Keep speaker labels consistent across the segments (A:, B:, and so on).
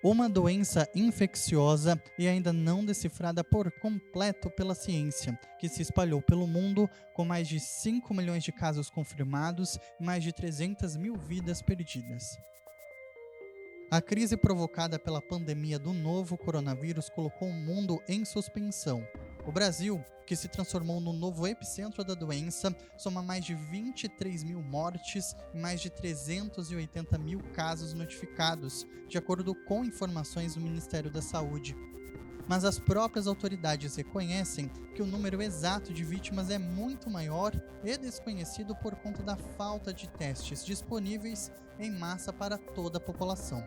A: Uma doença infecciosa e ainda não decifrada por completo pela ciência, que se espalhou pelo mundo com mais de 5 milhões de casos confirmados e mais de 300 mil vidas perdidas. A crise provocada pela pandemia do novo coronavírus colocou o mundo em suspensão. O Brasil, que se transformou no novo epicentro da doença, soma mais de 23 mil mortes e mais de 380 mil casos notificados, de acordo com informações do Ministério da Saúde. Mas as próprias autoridades reconhecem que o número exato de vítimas é muito maior e desconhecido por conta da falta de testes disponíveis em massa para toda a população.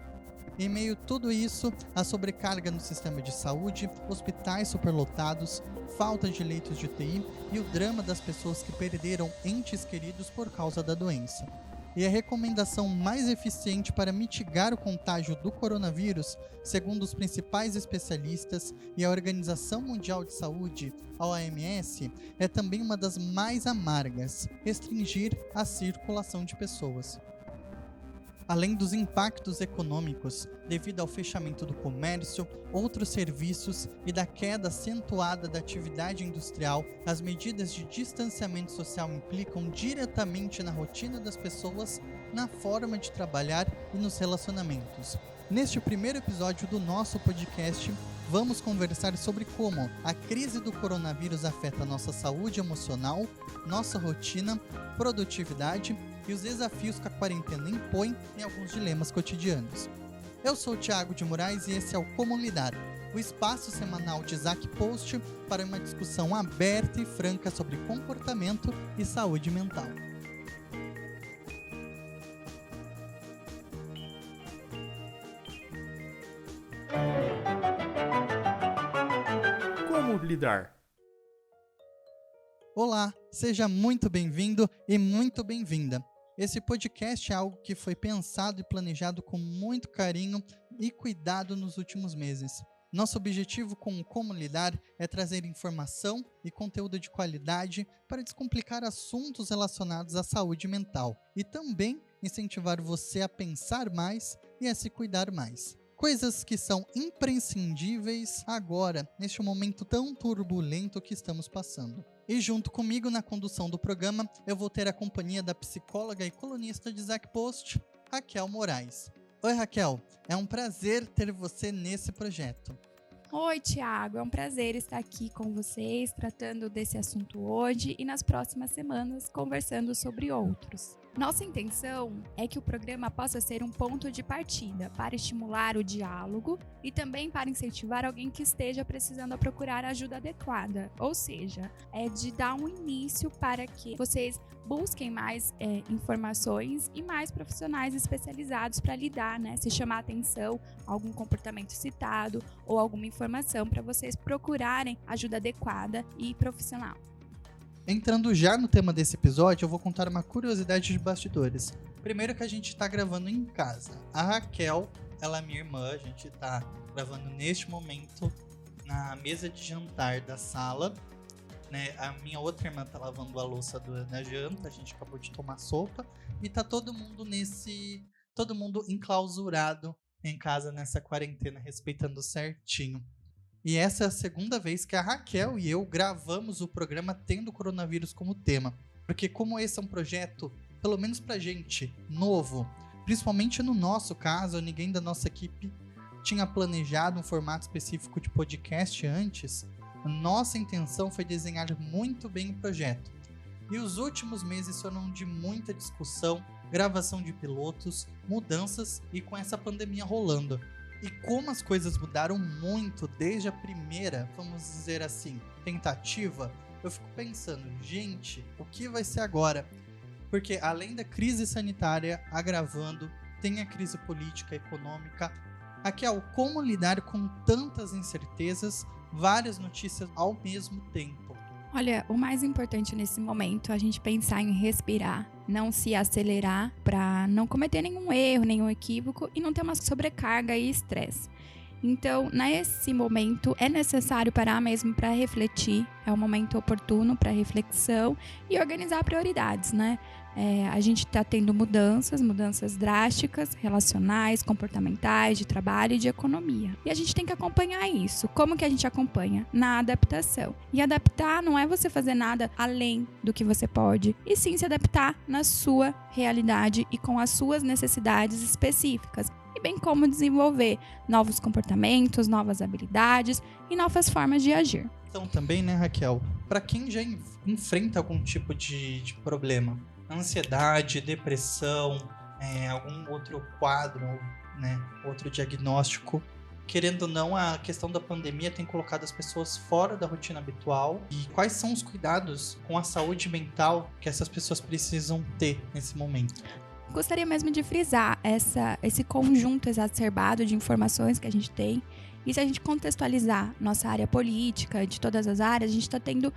A: Em meio a tudo isso, a sobrecarga no sistema de saúde, hospitais superlotados, falta de leitos de UTI e o drama das pessoas que perderam entes queridos por causa da doença. E a recomendação mais eficiente para mitigar o contágio do coronavírus, segundo os principais especialistas e a Organização Mundial de Saúde, a OMS, é também uma das mais amargas: restringir a circulação de pessoas. Além dos impactos econômicos, devido ao fechamento do comércio, outros serviços e da queda acentuada da atividade industrial, as medidas de distanciamento social implicam diretamente na rotina das pessoas, na forma de trabalhar e nos relacionamentos. Neste primeiro episódio do nosso podcast, vamos conversar sobre como a crise do coronavírus afeta nossa saúde emocional, nossa rotina, produtividade e os desafios que a quarentena impõe em alguns dilemas cotidianos. Eu sou o Thiago de Moraes e esse é o Como Lidar, o espaço semanal de Isaac Post para uma discussão aberta e franca sobre comportamento e saúde mental.
B: Como lidar?
A: Olá, seja muito bem-vindo e muito bem-vinda. Esse podcast é algo que foi pensado e planejado com muito carinho e cuidado nos últimos meses. Nosso objetivo com o Como Lidar é trazer informação e conteúdo de qualidade para descomplicar assuntos relacionados à saúde mental e também incentivar você a pensar mais e a se cuidar mais. Coisas que são imprescindíveis agora, neste momento tão turbulento que estamos passando. E junto comigo na condução do programa, eu vou ter a companhia da psicóloga e colunista de Isaac Post, Raquel Moraes. Oi Raquel, é um prazer ter você nesse projeto.
C: Oi, Thiago, é um prazer estar aqui com vocês, tratando desse assunto hoje e nas próximas semanas conversando sobre outros. Nossa intenção é que o programa possa ser um ponto de partida para estimular o diálogo e também para incentivar alguém que esteja precisando procurar ajuda adequada, ou seja, é de dar um início para que vocês busquem mais informações e mais profissionais especializados para lidar, se chamar atenção algum comportamento citado ou alguma informação para vocês procurarem ajuda adequada e profissional.
A: Entrando já no tema desse episódio, eu vou contar uma curiosidade de bastidores. Primeiro que a gente está gravando em casa. A Raquel, ela é minha irmã, a gente está gravando neste momento na mesa de jantar da sala. A minha outra irmã tá lavando a louça da janta, a gente acabou de tomar sopa. E tá todo mundo enclausurado em casa nessa quarentena, respeitando certinho. E essa é a segunda vez que a Raquel e eu gravamos o programa tendo o coronavírus como tema. Porque como esse é um projeto, pelo menos pra gente, novo, principalmente no nosso caso, ninguém da nossa equipe tinha planejado um formato específico de podcast antes, nossa intenção foi desenhar muito bem o projeto. E os últimos meses foram de muita discussão, gravação de pilotos, mudanças e com essa pandemia rolando. E como as coisas mudaram muito desde a primeira, vamos dizer assim, tentativa, eu fico pensando, gente, o que vai ser agora? Porque além da crise sanitária agravando, tem a crise política e econômica. Raquel, como lidar com tantas incertezas, várias notícias ao mesmo tempo?
C: Olha, o mais importante nesse momento é a gente pensar em respirar, não se acelerar para não cometer nenhum erro, nenhum equívoco e não ter uma sobrecarga e estresse. Então, nesse momento, é necessário parar mesmo para refletir, é um momento oportuno para reflexão e organizar prioridades, A gente está tendo mudanças drásticas, relacionais, comportamentais, de trabalho e de economia. E a gente tem que acompanhar isso. Como que a gente acompanha? Na adaptação. E adaptar não é você fazer nada além do que você pode, e sim se adaptar na sua realidade e com as suas necessidades específicas. E bem como desenvolver novos comportamentos, novas habilidades e novas formas de agir.
A: Então também, né, Raquel, para quem já enfrenta algum tipo de problema, ansiedade, depressão, algum outro quadro, né, outro diagnóstico, querendo ou não, a questão da pandemia tem colocado as pessoas fora da rotina habitual. E quais são os cuidados com a saúde mental que essas pessoas precisam ter nesse momento?
C: Gostaria mesmo de frisar esse conjunto exacerbado de informações que a gente tem. E se a gente contextualizar nossa área política, de todas as áreas, a gente está tendo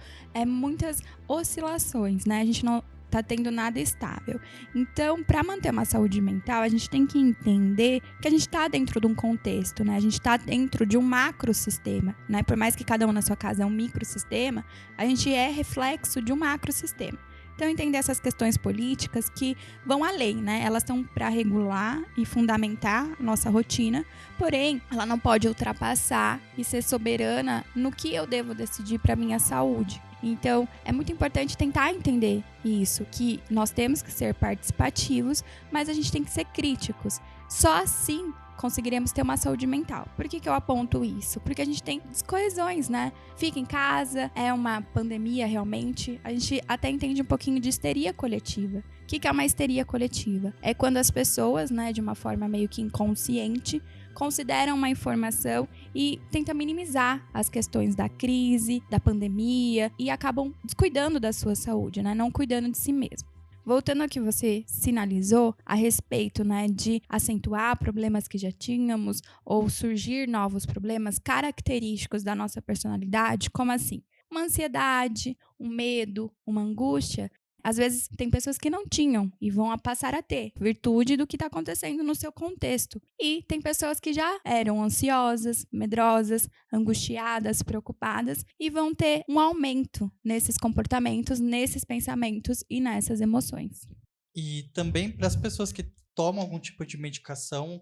C: muitas oscilações, né? A gente não está tendo nada estável. Então, para manter uma saúde mental, a gente tem que entender que a gente está dentro de um contexto, né? A gente está dentro de um macrosistema, né? Por mais que cada um na sua casa é um microsistema, a gente é reflexo de um macrosistema. Então, entender essas questões políticas que vão além, né? Elas estão para regular e fundamentar nossa rotina, porém, ela não pode ultrapassar e ser soberana no que eu devo decidir para minha saúde. Então, é muito importante tentar entender isso, que nós temos que ser participativos, mas a gente tem que ser críticos. Só assim conseguiremos ter uma saúde mental. Por que eu aponto isso? Porque a gente tem descoesões, né? Fica em casa, é uma pandemia realmente. A gente até entende um pouquinho de histeria coletiva. O que é uma histeria coletiva? É quando as pessoas, né, de uma forma meio que inconsciente, consideram uma informação e tentam minimizar as questões da crise, da pandemia e acabam descuidando da sua saúde, né? Não cuidando de si mesmo. Voltando ao que você sinalizou a respeito, né, de acentuar problemas que já tínhamos ou surgir novos problemas característicos da nossa personalidade, como assim? Uma ansiedade, um medo, uma angústia. Às vezes tem pessoas que não tinham e vão passar a ter, virtude do que está acontecendo no seu contexto. E tem pessoas que já eram ansiosas, medrosas, angustiadas, preocupadas e vão ter um aumento nesses comportamentos, nesses pensamentos e nessas emoções.
A: E também para as pessoas que tomam algum tipo de medicação,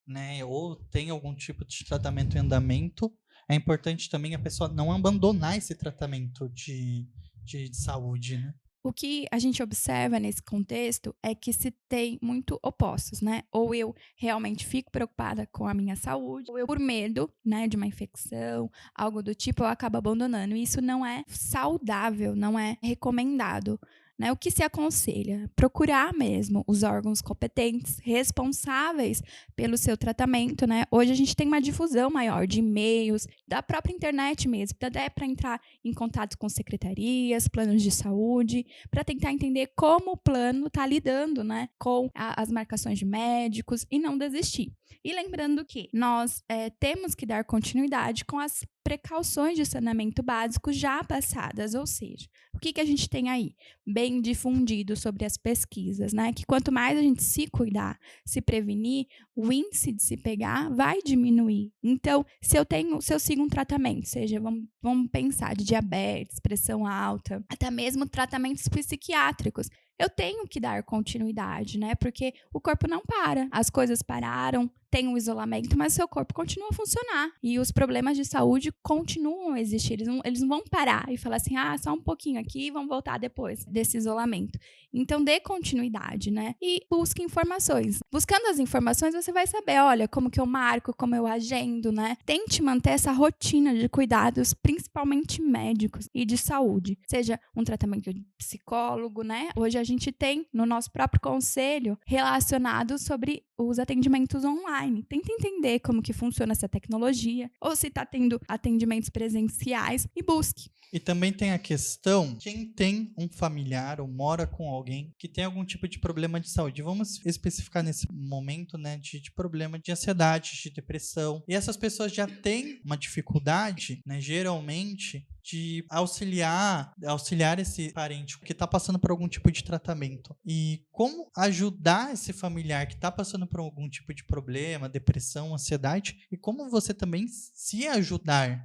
A: né, ou tem algum tipo de tratamento em andamento, é importante também a pessoa não abandonar esse tratamento de saúde, né?
C: O que a gente observa nesse contexto é que se tem muito opostos, né? Ou eu realmente fico preocupada com a minha saúde, ou eu, por medo, né, de uma infecção, algo do tipo, eu acabo abandonando. E isso não é saudável, não é recomendado. Né? O que se aconselha? Procurar mesmo os órgãos competentes, responsáveis pelo seu tratamento, né? Hoje a gente tem uma difusão maior de e-mails, da própria internet mesmo, até para entrar em contato com secretarias, planos de saúde, para tentar entender como o plano está lidando, né, com as marcações de médicos e não desistir. E lembrando que nós temos que dar continuidade com as precauções de saneamento básico já passadas, ou seja, o que a gente tem aí? Bem difundido sobre as pesquisas, né? Que quanto mais a gente se cuidar, se prevenir, o índice de se pegar vai diminuir. Então, se eu sigo um tratamento, seja, vamos pensar, de diabetes, pressão alta, até mesmo tratamentos psiquiátricos, eu tenho que dar continuidade, né? Porque o corpo não para. As coisas pararam, tem um isolamento, mas o seu corpo continua a funcionar. E os problemas de saúde continuam a existir. Eles não vão parar e falar assim, só um pouquinho aqui e vão voltar depois desse isolamento. Então, dê continuidade, né? E busque informações. Buscando as informações, você vai saber, olha, como que eu marco, como eu agendo, né? Tente manter essa rotina de cuidados, principalmente médicos e de saúde. Seja um tratamento de psicólogo, né? Hoje a gente tem no nosso próprio conselho relacionado sobre os atendimentos online. Tenta entender como que funciona essa tecnologia, ou se está tendo atendimentos presenciais, e busque.
A: E também tem a questão, quem tem um familiar ou mora com alguém que tem algum tipo de problema de saúde. Vamos especificar nesse momento, né, de problema de ansiedade, de depressão. E essas pessoas já têm uma dificuldade, né, geralmente, de auxiliar esse parente que está passando por algum tipo de tratamento. E como ajudar esse familiar que está passando por algum tipo de problema, depressão, ansiedade, e como você também se ajudar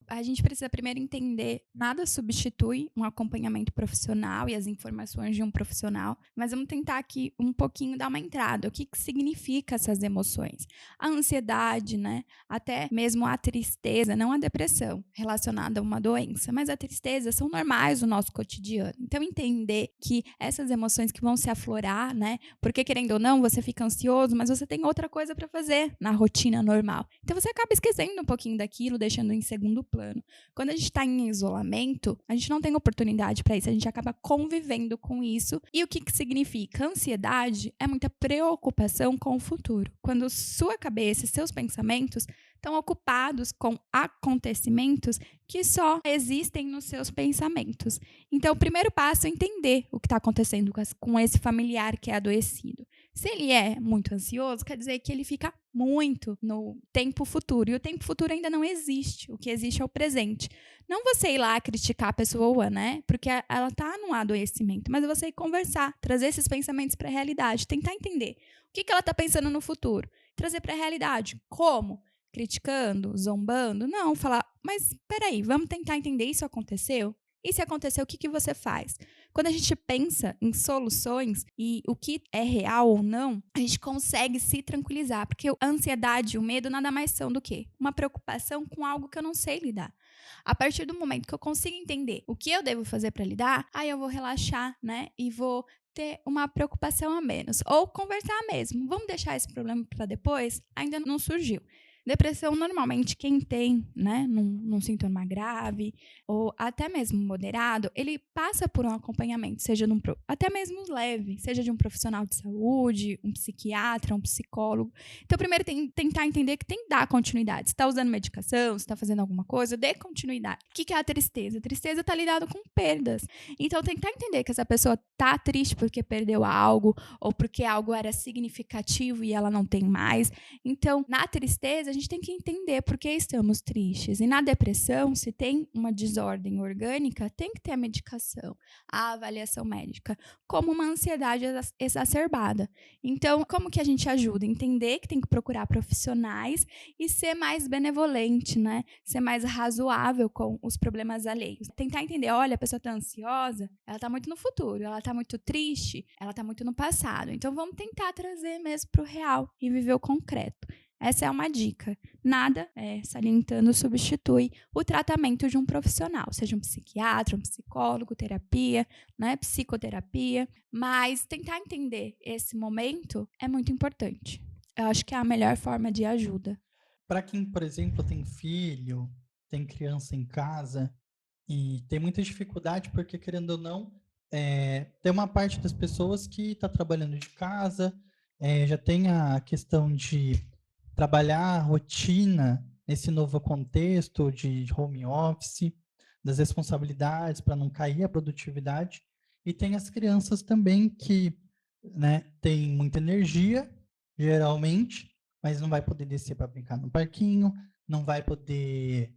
C: A gente precisa primeiro entender, nada substitui um acompanhamento profissional e as informações de um profissional, mas vamos tentar aqui um pouquinho dar uma entrada. O que significa essas emoções? A ansiedade, né? Até mesmo a tristeza, não a depressão relacionada a uma doença, mas a tristeza são normais no nosso cotidiano. Então, entender que essas emoções que vão se aflorar, né? Porque, querendo ou não, você fica ansioso, mas você tem outra coisa para fazer na rotina normal. Então, você acaba esquecendo um pouquinho daquilo, deixando em segundo plano. Quando a gente está em isolamento, a gente não tem oportunidade para isso, a gente acaba convivendo com isso. E o que significa? Ansiedade é muita preocupação com o futuro. Quando sua cabeça e seus pensamentos estão ocupados com acontecimentos que só existem nos seus pensamentos. Então, o primeiro passo é entender o que está acontecendo com esse familiar que é adoecido. Se ele é muito ansioso, quer dizer que ele fica muito no tempo futuro. E o tempo futuro ainda não existe. O que existe é o presente. Não você ir lá criticar a pessoa, né? Porque ela está num adoecimento. Mas você ir conversar, trazer esses pensamentos para a realidade. Tentar entender o que ela está pensando no futuro. Trazer para a realidade. Como? Criticando? Zombando? Não, falar, mas peraí, vamos tentar entender, isso aconteceu? E se aconteceu, o que você faz? Quando a gente pensa em soluções e o que é real ou não, a gente consegue se tranquilizar. Porque a ansiedade e o medo nada mais são do que uma preocupação com algo que eu não sei lidar. A partir do momento que eu consigo entender o que eu devo fazer para lidar, aí eu vou relaxar, né? E vou ter uma preocupação a menos. Ou conversar mesmo. Vamos deixar esse problema para depois? Ainda não surgiu. Depressão, normalmente, quem tem, né, num sintoma grave ou até mesmo moderado, ele passa por um acompanhamento, seja até mesmo leve, seja de um profissional de saúde, um psiquiatra, um psicólogo. Então, primeiro, tentar entender que tem que dar continuidade. Se está usando medicação, se está fazendo alguma coisa, dê continuidade. O que é a tristeza? A tristeza está lidando com perdas. Então, tentar entender que essa pessoa está triste porque perdeu algo ou porque algo era significativo e ela não tem mais. Então, na tristeza, a gente tem que entender por que estamos tristes. E na depressão, se tem uma desordem orgânica, tem que ter a medicação, a avaliação médica, como uma ansiedade exacerbada. Então, como que a gente ajuda? Entender que tem que procurar profissionais e ser mais benevolente, né? Ser mais razoável com os problemas alheios. Tentar entender, olha, a pessoa está ansiosa, ela está muito no futuro, ela está muito triste, ela está muito no passado. Então, vamos tentar trazer mesmo para o real e viver o concreto. Essa é uma dica. Nada, salientando, substitui o tratamento de um profissional, seja um psiquiatra, um psicólogo, terapia, né, psicoterapia. Mas tentar entender esse momento é muito importante. Eu acho que é a melhor forma de ajuda.
A: Para quem, por exemplo, tem filho, tem criança em casa e tem muita dificuldade, porque, querendo ou não, tem uma parte das pessoas que está trabalhando de casa, já tem a questão de trabalhar a rotina nesse novo contexto de home office, das responsabilidades para não cair a produtividade. E tem as crianças também que, né, têm muita energia, geralmente, mas não vai poder descer para brincar no parquinho, não vai poder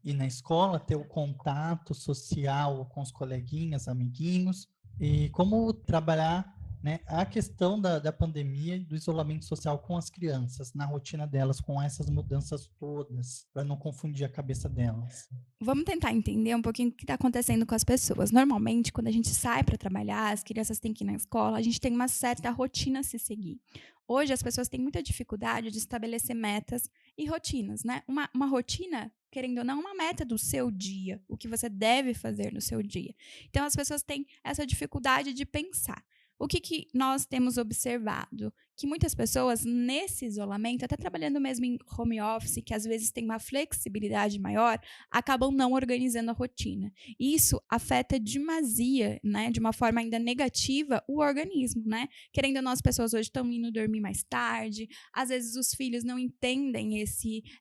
A: ir na escola, ter o contato social com os coleguinhas, amiguinhos, e como trabalhar, né, a questão da pandemia e do isolamento social com as crianças, na rotina delas, com essas mudanças todas, para não confundir a cabeça delas.
C: Vamos tentar entender um pouquinho o que está acontecendo com as pessoas. Normalmente, quando a gente sai para trabalhar, as crianças têm que ir na escola, a gente tem uma certa rotina a se seguir. Hoje, as pessoas têm muita dificuldade de estabelecer metas e rotinas, né? Uma rotina, querendo ou não, uma meta do seu dia, o que você deve fazer no seu dia. Então, as pessoas têm essa dificuldade de pensar. O que nós temos observado? Que muitas pessoas, nesse isolamento, até trabalhando mesmo em home office, que às vezes tem uma flexibilidade maior, acabam não organizando a rotina. Isso afeta demasia, né, de uma forma ainda negativa, o organismo, né? Querendo ou não, as pessoas hoje estão indo dormir mais tarde, às vezes os filhos não entendem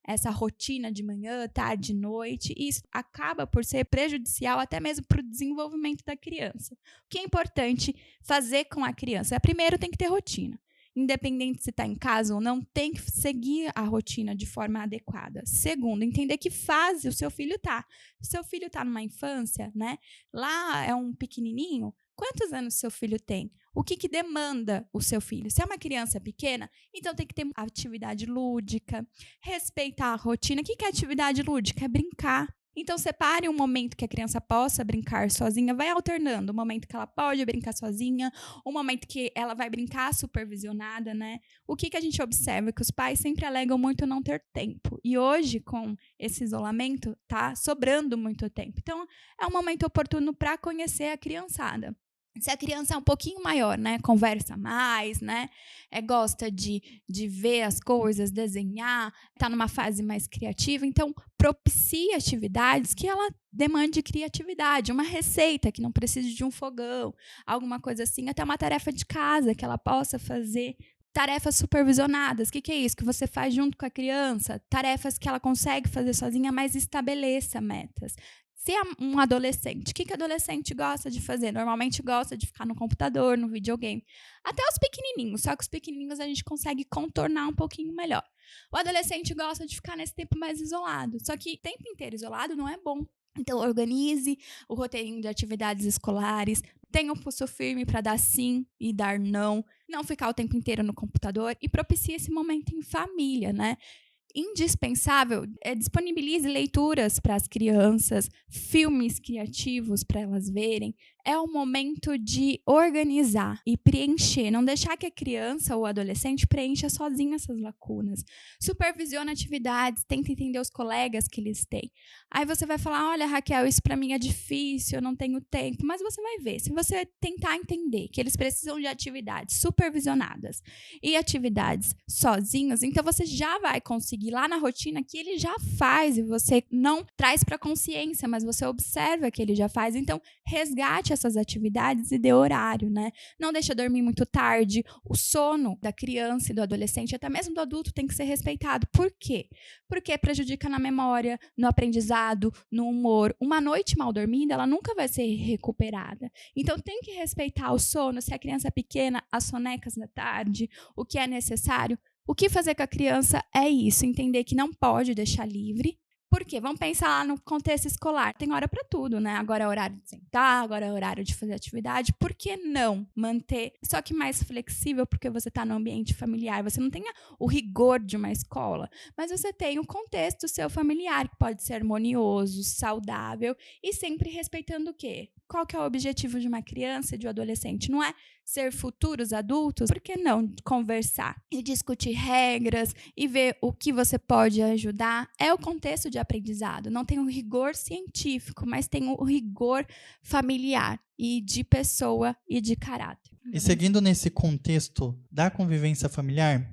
C: essa rotina de manhã, tarde, noite, e isso acaba por ser prejudicial até mesmo para o desenvolvimento da criança. O que é importante fazer com a criança? Primeiro, tem que ter rotina. Independente se está em casa ou não, tem que seguir a rotina de forma adequada. Segundo, entender que fase o seu filho está. Se o seu filho está numa infância, né? Lá é um pequenininho, quantos anos seu filho tem? O que demanda o seu filho? Se é uma criança pequena, então tem que ter atividade lúdica, respeitar a rotina. O que é atividade lúdica? É brincar. Então, separe um momento que a criança possa brincar sozinha, vai alternando o momento que ela pode brincar sozinha, o momento que ela vai brincar supervisionada, né? O que a gente observa é que os pais sempre alegam muito não ter tempo. E hoje, com esse isolamento, tá sobrando muito tempo. Então, é um momento oportuno para conhecer a criançada. Se a criança é um pouquinho maior, né, conversa mais, né, gosta de ver as coisas, desenhar, está numa fase mais criativa, então propicie atividades que ela demande criatividade, uma receita que não precise de um fogão, alguma coisa assim, até uma tarefa de casa que ela possa fazer. Tarefas supervisionadas, o que é isso? Que você faz junto com a criança, tarefas que ela consegue fazer sozinha, mas estabeleça metas. Se é um adolescente, o que adolescente gosta de fazer? Normalmente gosta de ficar no computador, no videogame. Até os pequenininhos, só que os pequenininhos a gente consegue contornar um pouquinho melhor. O adolescente gosta de ficar nesse tempo mais isolado, só que o tempo inteiro isolado não é bom. Então, organize o roteirinho de atividades escolares, tenha um pulso firme para dar sim e dar não ficar o tempo inteiro no computador e propicie esse momento em família, né? Indispensável, disponibilize leituras para as crianças, filmes criativos para elas verem. É o momento de organizar e preencher, não deixar que a criança ou o adolescente preencha sozinha essas lacunas. Supervisiona atividades, tenta entender os colegas que eles têm. Aí você vai falar, olha, Raquel, isso para mim é difícil, eu não tenho tempo. Mas você vai ver, se você tentar entender que eles precisam de atividades supervisionadas e atividades sozinhos, então você já vai conseguir lá na rotina que ele já faz e você não traz para a consciência, mas você observa que ele já faz. Então, resgate essas atividades e dê horário, né? Não deixa dormir muito tarde. O sono da criança e do adolescente, até mesmo do adulto, tem que ser respeitado. Por quê? Porque prejudica na memória, no aprendizado, no humor. Uma noite mal dormida, ela nunca vai ser recuperada. Então, tem que respeitar o sono. Se a criança é pequena, as sonecas da tarde, o que é necessário. O que fazer com a criança é isso, entender que não pode deixar livre. Por quê? Vamos pensar lá no contexto escolar. Tem hora para tudo, né? Agora é horário de sentar, agora é horário de fazer atividade. Por que não manter? Só que mais flexível, porque você está no ambiente familiar. Você não tem o rigor de uma escola, mas você tem o contexto seu familiar, que pode ser harmonioso, saudável e sempre respeitando o quê? Qual que é o objetivo de uma criança e de um adolescente? Não é ser futuros adultos? Por que não conversar e discutir regras e ver o que você pode ajudar? É o contexto de aprendizado. Não tem o rigor científico, mas tem o rigor familiar e de pessoa e de caráter.
A: E seguindo nesse contexto da convivência familiar,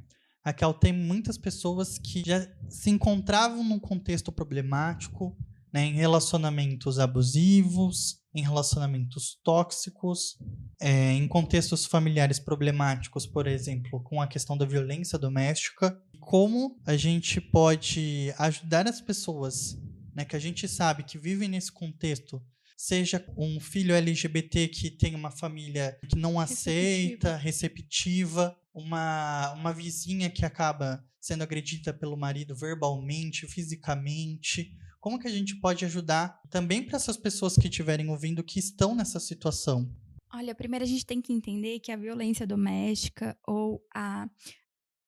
A: Raquel, tem muitas pessoas que já se encontravam num contexto problemático, né, em relacionamentos abusivos, em relacionamentos tóxicos, em contextos familiares problemáticos, por exemplo, com a questão da violência doméstica. Como a gente pode ajudar as pessoas, né, que a gente sabe que vivem nesse contexto, seja um filho LGBT que tem uma família que não aceita, receptiva, uma vizinha que acaba sendo agredida pelo marido verbalmente, fisicamente. Como que a gente pode ajudar também para essas pessoas que estiverem ouvindo que estão nessa situação?
C: Olha, primeiro a gente tem que entender que a violência doméstica ou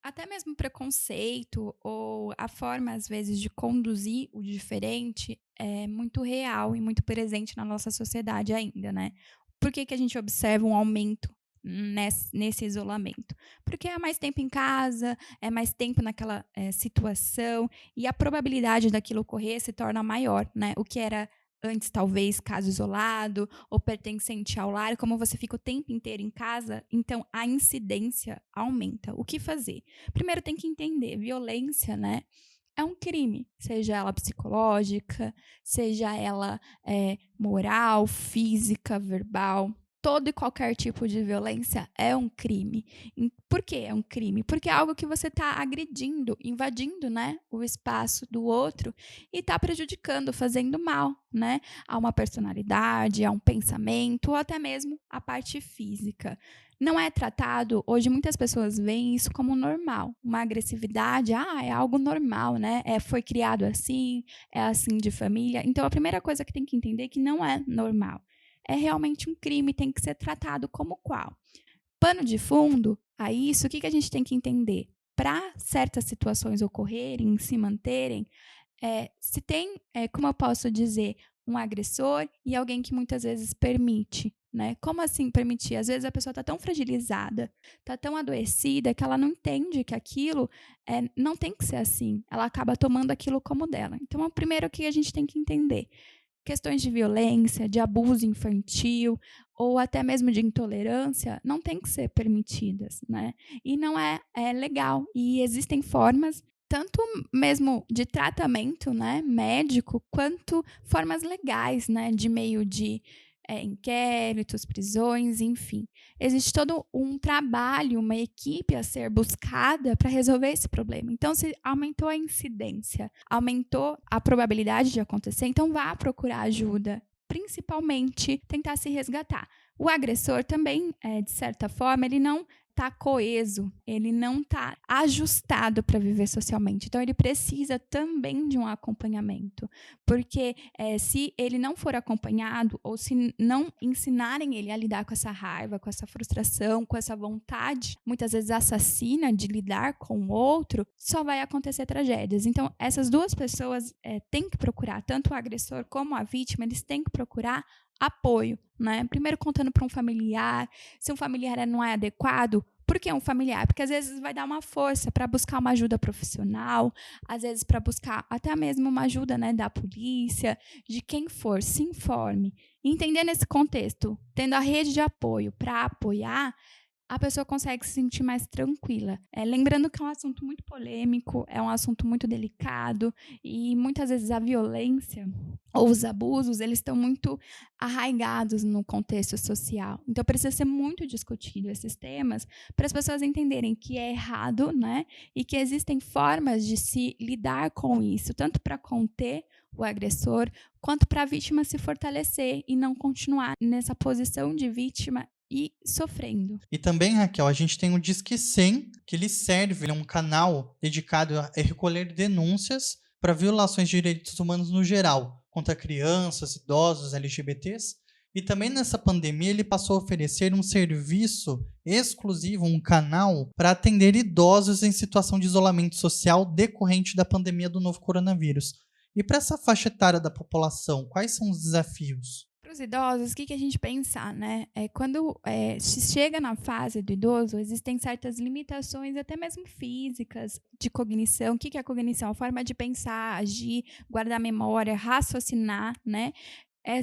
C: até mesmo preconceito ou a forma, às vezes, de conduzir o diferente é muito real e muito presente na nossa sociedade ainda, né? Por que a gente observa um aumento nesse isolamento? Porque é mais tempo em casa, é mais tempo naquela situação e a probabilidade daquilo ocorrer se torna maior, né? O que era antes, talvez, caso isolado ou pertencente ao lar, como você fica o tempo inteiro em casa, então a incidência aumenta. O que fazer? Primeiro tem que entender, violência, né? É um crime, seja ela psicológica, seja ela moral, física, verbal. Todo e qualquer tipo de violência é um crime. Por que é um crime? Porque é algo que você está agredindo, invadindo, né, o espaço do outro e está prejudicando, fazendo mal, né, a uma personalidade, a um pensamento ou até mesmo a parte física. Não é tratado, hoje muitas pessoas veem isso como normal, uma agressividade, é algo normal, né? Foi criado assim, é assim de família. Então a primeira coisa que tem que entender é que não é normal. é realmente um crime, tem que ser tratado como qual. Pano de fundo a isso, o que a gente tem que entender? Para certas situações ocorrerem, se manterem, se tem, como eu posso dizer, um agressor e alguém que muitas vezes permite, né? Como assim permitir? Às vezes a pessoa está tão fragilizada, está tão adoecida que ela não entende que aquilo não tem que ser assim. Ela acaba tomando aquilo como dela. Então, é o primeiro que a gente tem que entender. Questões de violência, de abuso infantil ou até mesmo de intolerância não tem que ser permitidas, né? E não é legal. E existem formas tanto mesmo de tratamento, né, médico, quanto formas legais, né, de meio de inquéritos, prisões, enfim. Existe todo um trabalho, uma equipe a ser buscada para resolver esse problema. Então, se aumentou a incidência, aumentou a probabilidade de acontecer, então vá procurar ajuda, principalmente tentar se resgatar. O agressor também, de certa forma, ele não está coeso, ele não está ajustado para viver socialmente. Então, ele precisa também de um acompanhamento, porque se ele não for acompanhado ou se não ensinarem ele a lidar com essa raiva, com essa frustração, com essa vontade, muitas vezes assassina, de lidar com o outro, só vai acontecer tragédias. Então, essas duas pessoas têm que procurar, tanto o agressor como a vítima, eles têm que procurar apoio, né? Primeiro contando para um familiar, se um familiar não é adequado, por que um familiar? Porque às vezes vai dar uma força para buscar uma ajuda profissional, às vezes para buscar até mesmo uma ajuda, né, da polícia, de quem for, se informe. Entendendo esse contexto, tendo a rede de apoio para apoiar, a pessoa consegue se sentir mais tranquila. Lembrando que é um assunto muito polêmico, é um assunto muito delicado e muitas vezes a violência ou os abusos, eles estão muito arraigados no contexto social. Então precisa ser muito discutido esses temas para as pessoas entenderem que é errado, né? E que existem formas de se lidar com isso, tanto para conter o agressor, quanto para a vítima se fortalecer e não continuar nessa posição de vítima e sofrendo.
A: E também, Raquel, a gente tem o Disque 100, que ele serve, ele é um canal dedicado a recolher denúncias para violações de direitos humanos no geral, contra crianças, idosos, LGBTs. E também nessa pandemia ele passou a oferecer um serviço exclusivo, um canal, para atender idosos em situação de isolamento social decorrente da pandemia do novo coronavírus. E para essa faixa etária da população, quais são os desafios?
C: Para os idosos, o que a gente pensar, né? Quando se chega na fase do idoso, existem certas limitações, até mesmo físicas, de cognição. O que é a cognição? A forma de pensar, agir, guardar memória, raciocinar, né?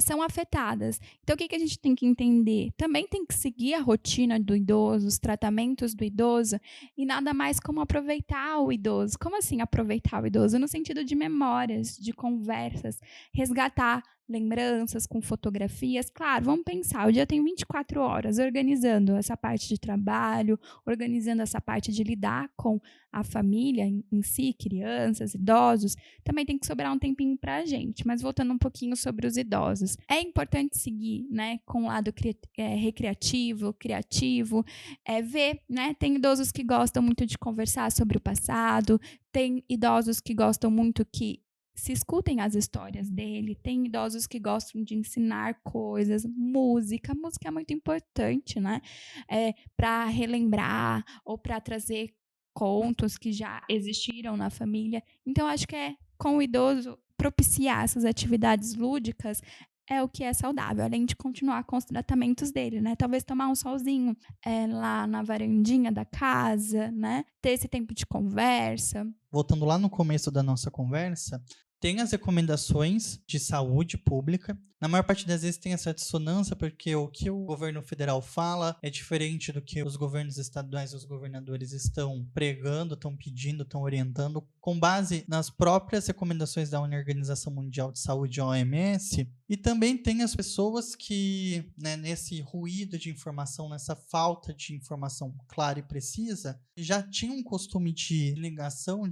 C: São afetadas. Então, o que a gente tem que entender? Também tem que seguir a rotina do idoso, os tratamentos do idoso, e nada mais como aproveitar o idoso. Como assim aproveitar o idoso? No sentido de memórias, de conversas, resgatar lembranças com fotografias. Claro, vamos pensar, o dia tem 24 horas, organizando essa parte de trabalho, organizando essa parte de lidar com a família em si, crianças, idosos, também tem que sobrar um tempinho para a gente. Mas voltando um pouquinho sobre os idosos, é importante seguir, né, com o lado recreativo, criativo, ver, né, tem idosos que gostam muito de conversar sobre o passado, tem idosos que gostam muito que se escutem as histórias dele, tem idosos que gostam de ensinar coisas, música é muito importante, né, para relembrar ou para trazer contos que já existiram na família. Então, acho que com o idoso propiciar essas atividades lúdicas é o que é saudável, além de continuar com os tratamentos dele, né? Talvez tomar um solzinho lá na varandinha da casa, né? Ter esse tempo de conversa.
A: Voltando lá no começo da nossa conversa, tem as recomendações de saúde pública. Na maior parte das vezes tem essa dissonância, porque o que o governo federal fala é diferente do que os governos estaduais e os governadores estão pregando, estão pedindo, estão orientando, com base nas próprias recomendações da Organização Mundial de Saúde, a OMS. E também tem as pessoas que, né, nesse ruído de informação, nessa falta de informação clara e precisa, já tinham um costume de ligação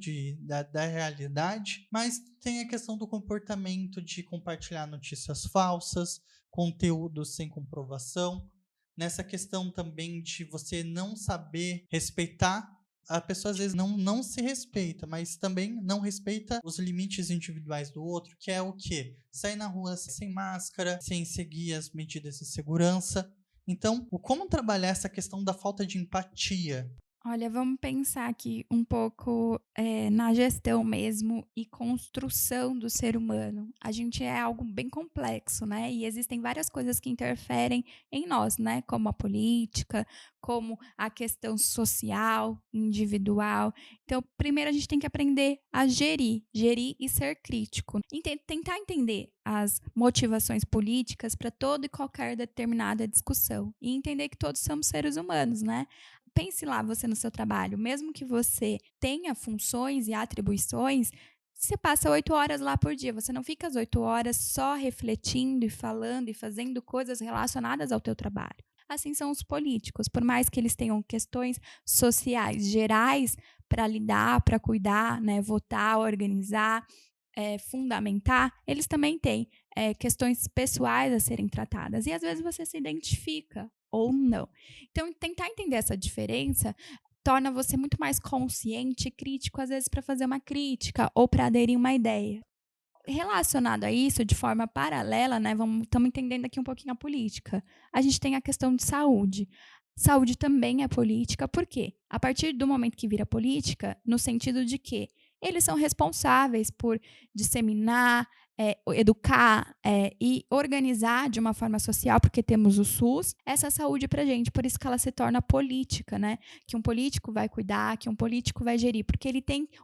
A: da realidade, mas tem a questão do comportamento de compartilhar notícias falsas, conteúdos sem comprovação, nessa questão também de você não saber respeitar a pessoa às vezes não se respeita, mas também não respeita os limites individuais do outro, que é o quê? Sair na rua sem máscara, sem seguir as medidas de segurança. Então, como trabalhar essa questão da falta de empatia?
C: Olha, vamos pensar aqui um pouco, na gestão mesmo e construção do ser humano. A gente é algo bem complexo, né, e existem várias coisas que interferem em nós, né, como a política, como a questão social, individual. Então, primeiro a gente tem que aprender a gerir e ser crítico. Tentar entender as motivações políticas para toda e qualquer determinada discussão e entender que todos somos seres humanos, né. Pense lá você no seu trabalho, mesmo que você tenha funções e atribuições, você passa 8 horas lá por dia, você não fica as 8 horas só refletindo e falando e fazendo coisas relacionadas ao teu trabalho. Assim são os políticos, por mais que eles tenham questões sociais gerais para lidar, para cuidar, né, votar, organizar, fundamentar, eles também têm, questões pessoais a serem tratadas e às vezes você se identifica ou não. Então tentar entender essa diferença torna você muito mais consciente e crítico, às vezes, para fazer uma crítica ou para aderir uma ideia. Relacionado a isso, de forma paralela, né, estamos entendendo aqui um pouquinho a política. A gente tem a questão de saúde. Saúde também é política, por quê? A partir do momento que vira política, no sentido de que eles são responsáveis por disseminar, educar, e organizar de uma forma social, porque temos o SUS, essa saúde para gente. Por isso que ela se torna política, né? Que um político vai cuidar, que um político vai gerir, porque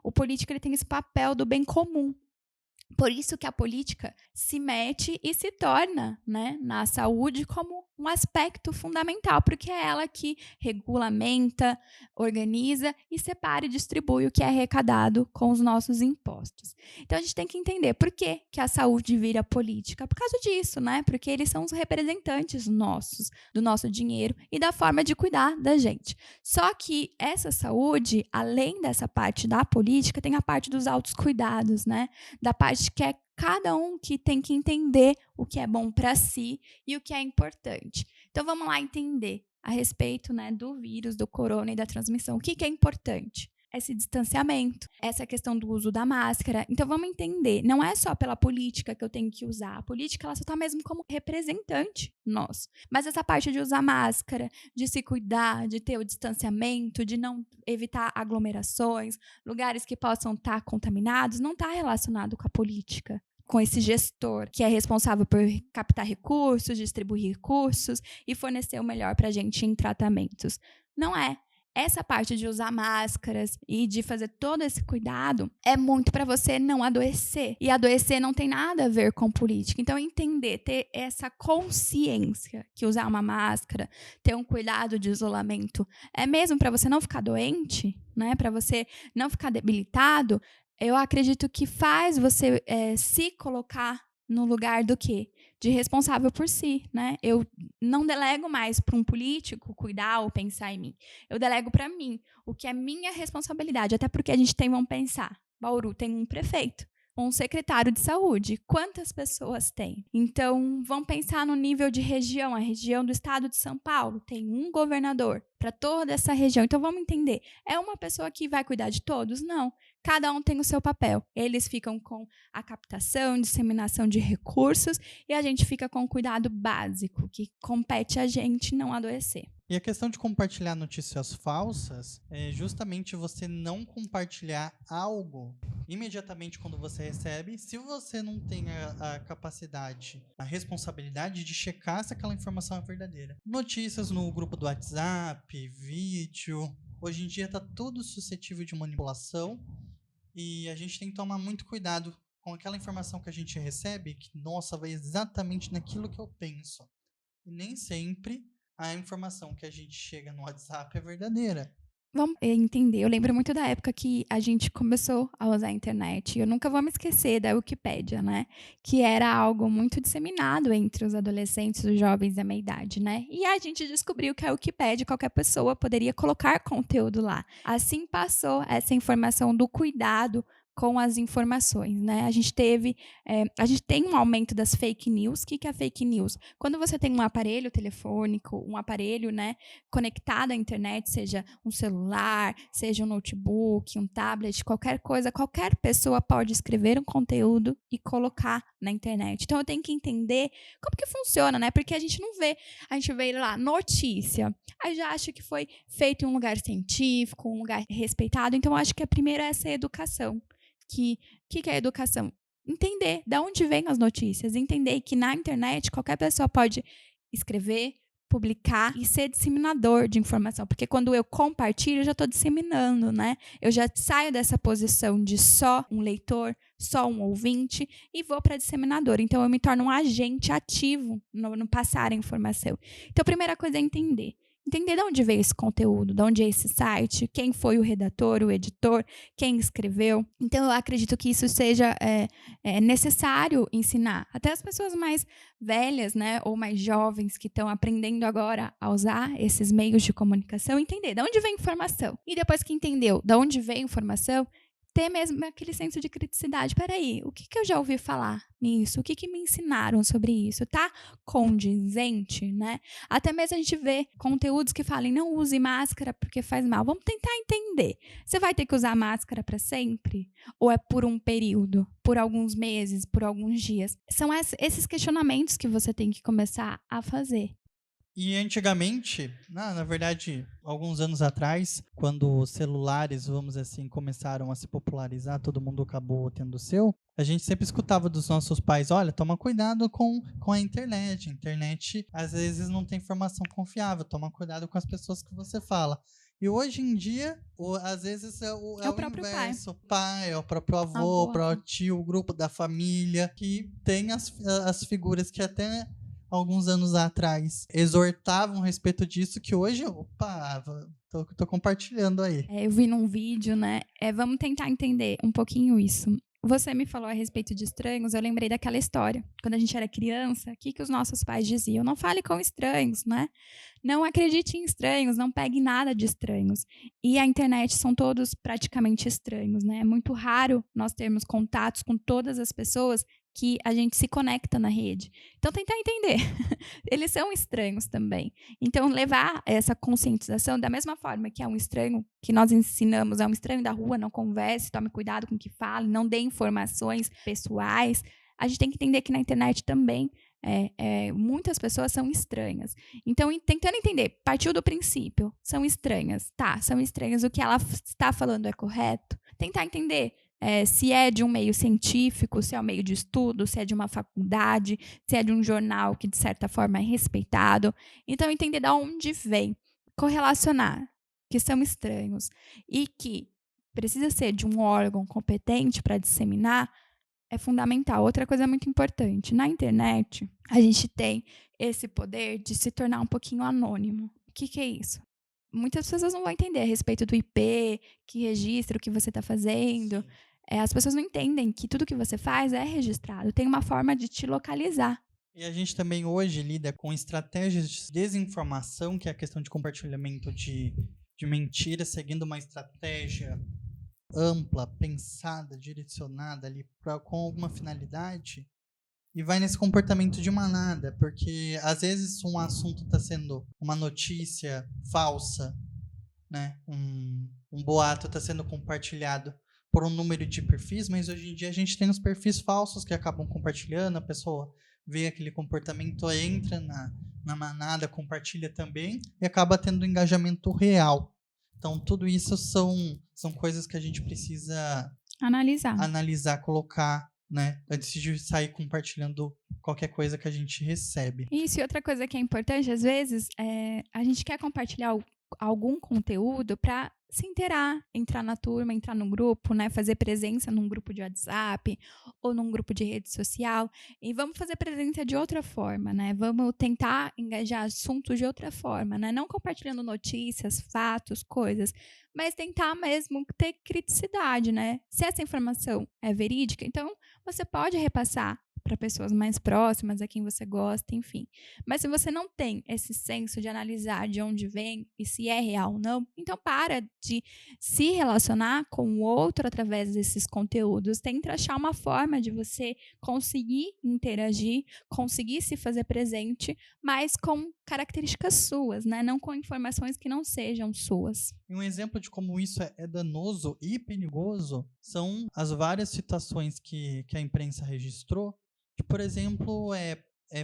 C: o político ele tem esse papel do bem comum. Por isso que a política se mete e se torna, né, na saúde como um aspecto fundamental, porque é ela que regulamenta, organiza e separa e distribui o que é arrecadado com os nossos impostos. Então a gente tem que entender por que a saúde vira política. Por causa disso, né? Porque eles são os representantes nossos, do nosso dinheiro e da forma de cuidar da gente. Só que essa saúde, além dessa parte da política, tem a parte dos autocuidados, né? Da parte que é cada um que tem que entender o que é bom para si e o que é importante. Então vamos lá entender a respeito, né, do vírus, do corona e da transmissão. O que é importante? Esse distanciamento, essa questão do uso da máscara. Então vamos entender, não é só pela política que eu tenho que usar. A política ela só está mesmo como representante nosso. Mas essa parte de usar máscara, de se cuidar, de ter o distanciamento, de não evitar aglomerações, lugares que possam estar contaminados, não está relacionado com a política, com esse gestor que é responsável por captar recursos, distribuir recursos e fornecer o melhor para a gente em tratamentos. Não é. Essa parte de usar máscaras e de fazer todo esse cuidado é muito para você não adoecer. E adoecer não tem nada a ver com política. Então, entender, ter essa consciência que usar uma máscara, ter um cuidado de isolamento, é mesmo para você não ficar doente, né? Para você não ficar debilitado, eu acredito que faz você se colocar no lugar do quê? De responsável por si, né? Eu não delego mais para um político cuidar ou pensar em mim. Eu delego para mim, o que é minha responsabilidade. Até porque a gente tem, vamos pensar, Bauru tem um prefeito, um secretário de saúde. Quantas pessoas tem? Então, vamos pensar no nível de região. A região do estado de São Paulo tem um governador para toda essa região. Então, vamos entender. É uma pessoa que vai cuidar de todos? Não. Cada um tem o seu papel. Eles ficam com a captação, disseminação de recursos e a gente fica com o cuidado básico, que compete a gente não adoecer.
A: E a questão de compartilhar notícias falsas é justamente você não compartilhar algo imediatamente quando você recebe, se você não tem a capacidade, a responsabilidade de checar se aquela informação é verdadeira. Notícias no grupo do WhatsApp, vídeo, hoje em dia está tudo suscetível de manipulação e a gente tem que tomar muito cuidado com aquela informação que a gente recebe, que, nossa, vai exatamente naquilo que eu penso. E nem sempre a informação que a gente chega no WhatsApp é verdadeira.
C: Vamos entender. Eu lembro muito da época que a gente começou a usar a internet. Eu nunca vou me esquecer da Wikipédia, né? Que era algo muito disseminado entre os adolescentes, os jovens da meia idade, né? E a gente descobriu que a Wikipédia, qualquer pessoa poderia colocar conteúdo lá. Assim passou essa informação do cuidado com as informações, né? A gente tem um aumento das fake news. O que é fake news? Quando você tem um aparelho telefônico, um aparelho, né, conectado à internet, seja um celular, seja um notebook, um tablet, qualquer coisa, qualquer pessoa pode escrever um conteúdo e colocar na internet. Então eu tenho que entender como que funciona, né? Porque a gente não vê, a gente vê lá notícia, aí já acha que foi feito em um lugar científico, um lugar respeitado. Então eu acho que a primeira é essa educação. Que é a educação? Entender de onde vêm as notícias, entender que na internet qualquer pessoa pode escrever, publicar e ser disseminador de informação, porque quando eu compartilho, eu já estou disseminando, né? Eu já saio dessa posição de só um leitor, só um ouvinte e vou para disseminador. Então, eu me torno um agente ativo no passar a informação. Então, a primeira coisa é entender. Entender de onde veio esse conteúdo, de onde é esse site, quem foi o redator, o editor, quem escreveu. Então, eu acredito que isso seja necessário ensinar. Até as pessoas mais velhas, né, ou mais jovens que estão aprendendo agora a usar esses meios de comunicação, entender de onde vem a informação. E depois que entendeu de onde vem a informação, ter mesmo aquele senso de criticidade. Peraí, o que eu já ouvi falar nisso? O que me ensinaram sobre isso? Tá condizente, né? Até mesmo a gente vê conteúdos que falem não use máscara porque faz mal. Vamos tentar entender. Você vai ter que usar máscara para sempre? Ou é por um período? Por alguns meses? Por alguns dias? São esses questionamentos que você tem que começar a fazer.
A: E antigamente, na verdade, alguns anos atrás, quando os celulares, vamos dizer assim, começaram a se popularizar, todo mundo acabou tendo o seu, a gente sempre escutava dos nossos pais, olha, toma cuidado com a internet. A internet, às vezes, não tem informação confiável, toma cuidado com as pessoas que você fala. E hoje em dia, às vezes é o
C: próprio
A: inverso. O pai, é o próprio avô, o próprio tio, o grupo da família, que tem as figuras que até alguns anos atrás exortavam a respeito disso, que hoje, tô compartilhando aí.
C: Eu vi num vídeo, né? Vamos tentar entender um pouquinho isso. Você me falou a respeito de estranhos, eu lembrei daquela história. Quando a gente era criança, o que os nossos pais diziam? Não fale com estranhos, né? Não acredite em estranhos, não pegue nada de estranhos. E a internet são todos praticamente estranhos, né? É muito raro nós termos contatos com todas as pessoas que a gente se conecta na rede. Então, tentar entender. Eles são estranhos também. Então, levar essa conscientização da mesma forma que é um estranho, que nós ensinamos, é um estranho da rua, não converse, tome cuidado com o que fala, não dê informações pessoais. A gente tem que entender que na internet também muitas pessoas são estranhas. Então, tentando entender, partiu do princípio, são estranhas. Tá, são estranhas, o que ela está falando é correto? Tentar entender se é de um meio científico, se é um meio de estudo, se é de uma faculdade, se é de um jornal que, de certa forma, é respeitado. Então, entender de onde vem, correlacionar que são estranhos e que precisa ser de um órgão competente para disseminar, é fundamental. Outra coisa muito importante, na internet, a gente tem esse poder de se tornar um pouquinho anônimo. O que é isso? Muitas pessoas não vão entender a respeito do IP, que registra o que você está fazendo. As pessoas não entendem que tudo que você faz é registrado. Tem uma forma de te localizar.
A: E a gente também hoje lida com estratégias de desinformação, que é a questão de compartilhamento de mentiras, seguindo uma estratégia ampla, pensada, direcionada ali com alguma finalidade, e vai nesse comportamento de manada, porque às vezes um assunto está sendo uma notícia falsa, né? Um boato está sendo compartilhado por um número de perfis, mas hoje em dia a gente tem os perfis falsos que acabam compartilhando, a pessoa vê aquele comportamento, entra na manada, compartilha também e acaba tendo um engajamento real. Então, tudo isso são coisas que a gente precisa analisar, colocar, né, antes de sair compartilhando qualquer coisa que a gente recebe.
C: Isso, e outra coisa que é importante, às vezes, a gente quer compartilhar algum conteúdo para se inteirar, entrar na turma, entrar num grupo, né, fazer presença num grupo de WhatsApp ou num grupo de rede social, e vamos fazer presença de outra forma, né? Vamos tentar engajar assuntos de outra forma, né? Não compartilhando notícias, fatos, coisas, mas tentar mesmo ter criticidade, né? Se essa informação é verídica, então você pode repassar para pessoas mais próximas, a quem você gosta, enfim. Mas se você não tem esse senso de analisar de onde vem e se é real ou não, então para de se relacionar com o outro através desses conteúdos. Tenta achar uma forma de você conseguir interagir, conseguir se fazer presente, mas com características suas, né? Não com informações que não sejam suas.
A: E um exemplo de como isso é danoso e perigoso são as várias situações que a imprensa registrou, que, por exemplo,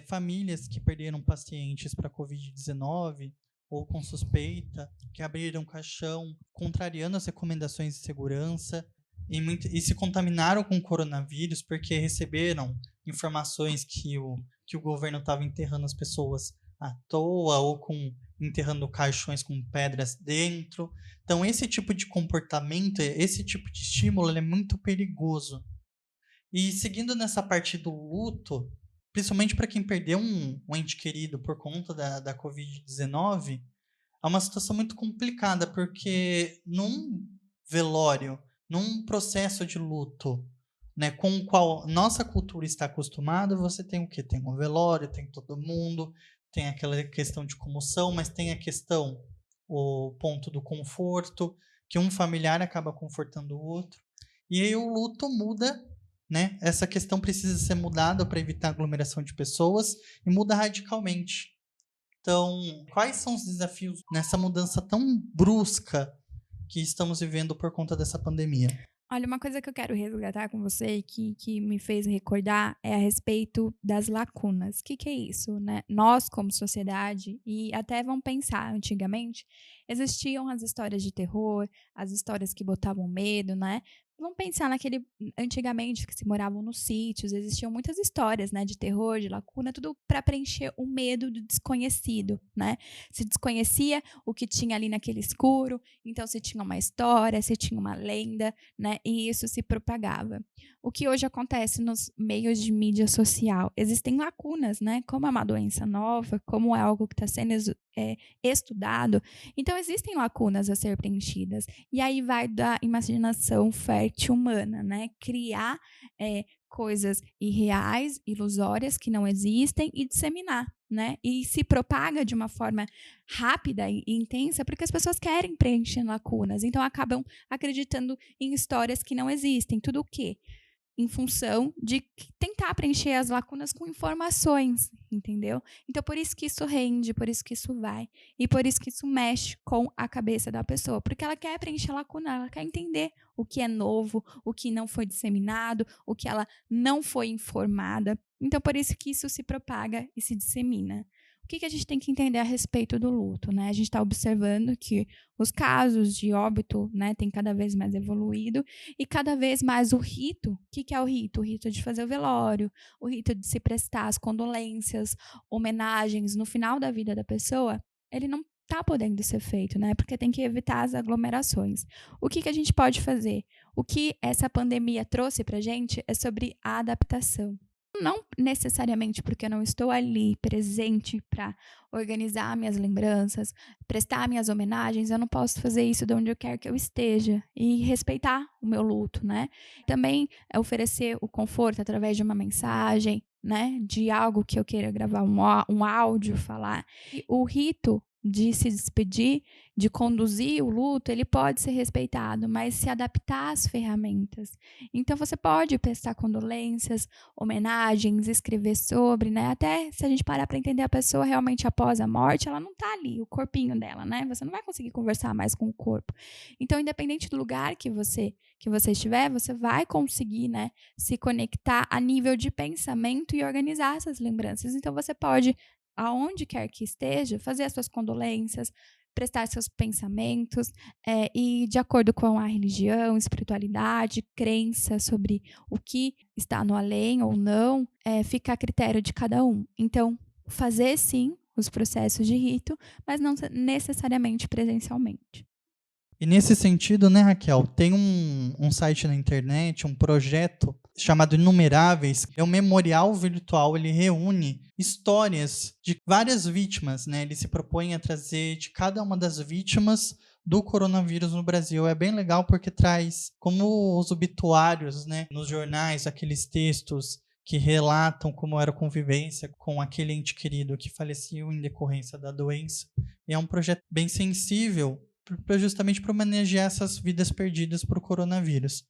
A: famílias que perderam pacientes para Covid-19 ou com suspeita, que abriram caixão, contrariando as recomendações de segurança, e se contaminaram com o coronavírus porque receberam informações que o governo estava enterrando as pessoas à toa ou enterrando caixões com pedras dentro. Então, esse tipo de comportamento, esse tipo de estímulo, ele é muito perigoso. E seguindo nessa parte do luto, principalmente para quem perdeu um ente querido por conta da Covid-19, é uma situação muito complicada, porque num velório, num processo de luto, né, com o qual nossa cultura está acostumada, você tem o quê? Tem um velório, tem todo mundo, tem aquela questão de comoção, mas tem a questão, o ponto do conforto, que um familiar acaba confortando o outro. E aí o luto muda, né? Essa questão precisa ser mudada para evitar aglomeração de pessoas e muda radicalmente. Então, quais são os desafios nessa mudança tão brusca que estamos vivendo por conta dessa pandemia?
C: Olha, uma coisa que eu quero resgatar com você e que me fez recordar é a respeito das lacunas. O que é isso, né? Nós, como sociedade, e até vamos pensar, antigamente, existiam as histórias de terror, as histórias que botavam medo, né? Vamos pensar antigamente, que se moravam nos sítios, existiam muitas histórias, né, de terror, de lacuna, tudo para preencher o medo do desconhecido, né? Se desconhecia o que tinha ali naquele escuro, então se tinha uma história, se tinha uma lenda, né? E isso se propagava. O que hoje acontece nos meios de mídia social? Existem lacunas, né? Como é uma doença nova, como é algo que está sendo estudado, então existem lacunas a ser preenchidas. E aí vai da imaginação fértil humana, né? Criar coisas irreais, ilusórias, que não existem e disseminar, né? E se propaga de uma forma rápida e intensa porque as pessoas querem preencher lacunas, então acabam acreditando em histórias que não existem. Tudo o quê? Em função de tentar preencher as lacunas com informações, entendeu? Então, por isso que isso rende, por isso que isso vai, e por isso que isso mexe com a cabeça da pessoa, porque ela quer preencher a lacuna, ela quer entender o que é novo, o que não foi disseminado, o que ela não foi informada. Então, por isso que isso se propaga e se dissemina. O que a gente tem que entender a respeito do luto, né? A gente está observando que os casos de óbito, né, têm cada vez mais evoluído e cada vez mais o rito. O que é o rito? O rito de fazer o velório, o rito de se prestar as condolências, homenagens no final da vida da pessoa, ele não está podendo ser feito, né? Porque tem que evitar as aglomerações. O que a gente pode fazer? O que essa pandemia trouxe para a gente é sobre a adaptação. Não necessariamente porque eu não estou ali presente para organizar minhas lembranças, prestar minhas homenagens, eu não posso fazer isso de onde eu quero que eu esteja e respeitar o meu luto, né? Também oferecer o conforto através de uma mensagem, né? De algo que eu queira gravar, um áudio, falar. E o rito de se despedir, de conduzir o luto, ele pode ser respeitado, mas se adaptar às ferramentas. Então, você pode prestar condolências, homenagens, escrever sobre, né? Até se a gente parar para entender a pessoa realmente após a morte, ela não está ali, o corpinho dela, né? Você não vai conseguir conversar mais com o corpo. Então, independente do lugar que você estiver, você vai conseguir, né, se conectar a nível de pensamento e organizar essas lembranças. Então, você pode, aonde quer que esteja, fazer as suas condolências, prestar seus pensamentos e, de acordo com a religião, espiritualidade, crença sobre o que está no além ou não, fica a critério de cada um. Então, fazer sim os processos de rito, mas não necessariamente presencialmente.
A: E nesse sentido, né, Raquel, tem um site na internet, um projeto chamado Inumeráveis, é um memorial virtual, ele reúne histórias de várias vítimas, né? Ele se propõe a trazer de cada uma das vítimas do coronavírus no Brasil. É bem legal porque traz como os obituários, né, nos jornais, aqueles textos que relatam como era a convivência com aquele ente querido que faleceu em decorrência da doença. E é um projeto bem sensível, justamente para homenagear essas vidas perdidas por coronavírus.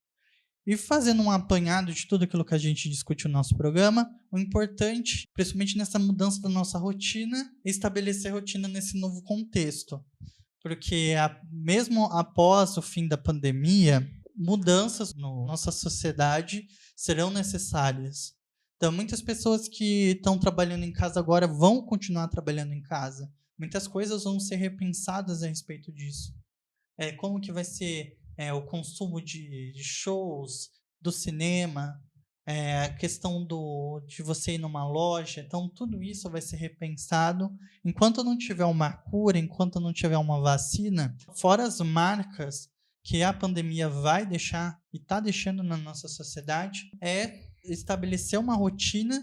A: E fazendo um apanhado de tudo aquilo que a gente discutiu no nosso programa, o importante, principalmente nessa mudança da nossa rotina, é estabelecer a rotina nesse novo contexto. Porque mesmo após o fim da pandemia, mudanças na nossa sociedade serão necessárias. Então, muitas pessoas que estão trabalhando em casa agora vão continuar trabalhando em casa. Muitas coisas vão ser repensadas a respeito disso. Como que vai ser o consumo de shows, do cinema, a questão de você ir numa loja. Então, tudo isso vai ser repensado. Enquanto não tiver uma cura, enquanto não tiver uma vacina, fora as marcas que a pandemia vai deixar e está deixando na nossa sociedade, é estabelecer uma rotina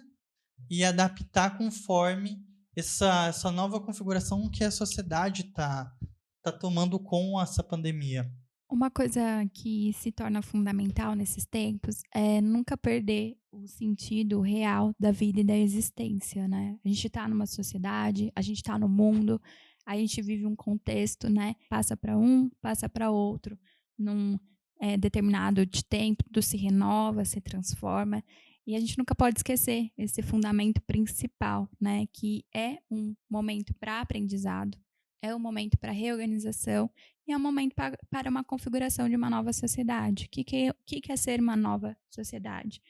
A: e adaptar conforme essa nova configuração que a sociedade está tomando com essa pandemia.
C: Uma coisa que se torna fundamental nesses tempos é nunca perder o sentido real da vida e da existência, né? A gente está numa sociedade, a gente está no mundo, a gente vive um contexto, né? Passa para um, passa para outro, num determinado de tempo, tudo se renova, se transforma, e a gente nunca pode esquecer esse fundamento principal, né? Que é um momento para aprendizado, é um momento para reorganização e é um momento para uma configuração de uma nova sociedade. O que é ser uma nova sociedade?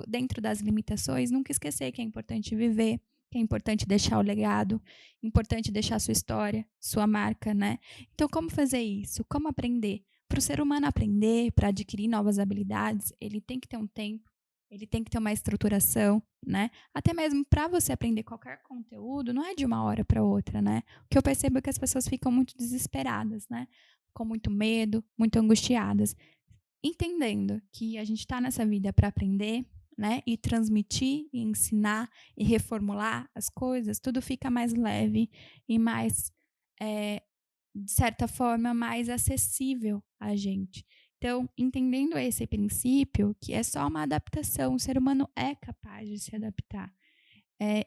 C: Dentro das limitações, nunca esquecer que é importante viver, que é importante deixar o legado, importante deixar sua história, sua marca, né? Então, como fazer isso? Como aprender? Para o ser humano aprender, para adquirir novas habilidades, ele tem que ter um tempo, ele tem que ter uma estruturação, né? Até mesmo para você aprender qualquer conteúdo, não é de uma hora para outra, né? O que eu percebo é que as pessoas ficam muito desesperadas, né? Com muito medo, muito angustiadas. Entendendo que a gente está nessa vida para aprender, né? E transmitir, e ensinar, e reformular as coisas, tudo fica mais leve e mais, de certa forma, mais acessível a gente. Então, entendendo esse princípio, que é só uma adaptação, o ser humano é capaz de se adaptar.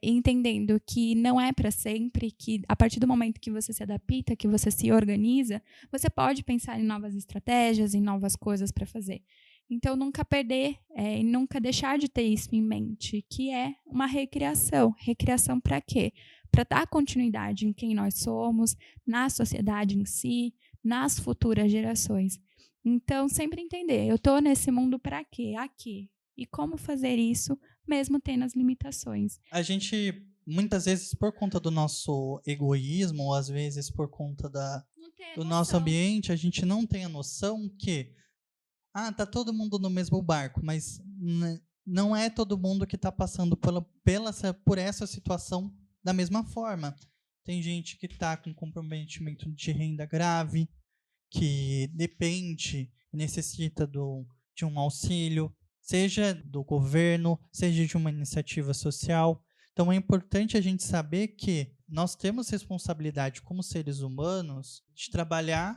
C: Entendendo que não é para sempre, que a partir do momento que você se adapta, que você se organiza, você pode pensar em novas estratégias, em novas coisas para fazer. Então, nunca perder e nunca deixar de ter isso em mente, que é uma recriação. Recriação para quê? Para dar continuidade em quem nós somos, na sociedade em si, nas futuras gerações. Então, sempre entender, eu estou nesse mundo para quê? Aqui. E como fazer isso, mesmo tendo as limitações.
A: A gente, muitas vezes, por conta do nosso egoísmo, ou às vezes por conta do nosso ambiente, a gente não tem a noção que tá todo mundo no mesmo barco, mas não é todo mundo que está passando por essa situação da mesma forma. Tem gente que está com comprometimento de renda grave, que depende e necessita de um auxílio, seja do governo, seja de uma iniciativa social. Então, é importante a gente saber que nós temos responsabilidade como seres humanos de trabalhar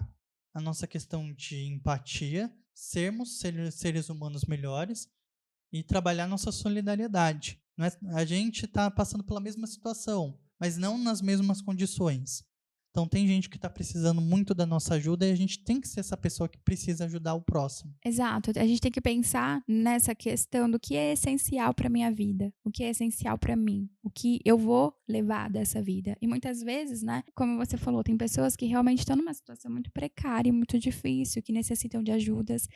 A: a nossa questão de empatia, sermos seres humanos melhores e trabalhar nossa solidariedade. A gente está passando pela mesma situação, mas não nas mesmas condições. Então, tem gente que está precisando muito da nossa ajuda e a gente tem que ser essa pessoa que precisa ajudar o próximo.
C: Exato. A gente tem que pensar nessa questão do que é essencial para a minha vida, o que é essencial para mim, o que eu vou levar dessa vida. E muitas vezes, né, como você falou, tem pessoas que realmente estão numa situação muito precária, muito difícil, que necessitam de ajudas,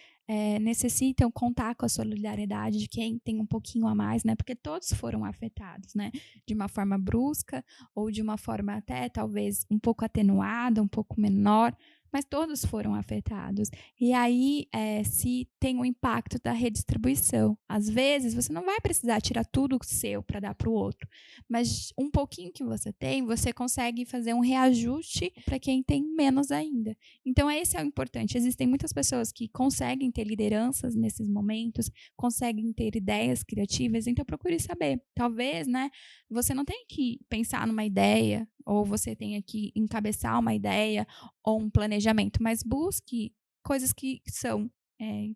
C: necessitam contar com a solidariedade de quem tem um pouquinho a mais, né, porque todos foram afetados, né, de uma forma brusca ou de uma forma até talvez um pouco atenuada, um pouco menor, mas todos foram afetados. E aí se tem o impacto da redistribuição. Às vezes, você não vai precisar tirar tudo seu para dar para o outro, mas um pouquinho que você tem, você consegue fazer um reajuste para quem tem menos ainda. Então, esse é o importante. Existem muitas pessoas que conseguem ter lideranças nesses momentos, conseguem ter ideias criativas, então procure saber. Talvez, né, você não tenha que pensar numa ideia, ou você tenha que encabeçar uma ideia ou um planejamento, mas busque coisas que são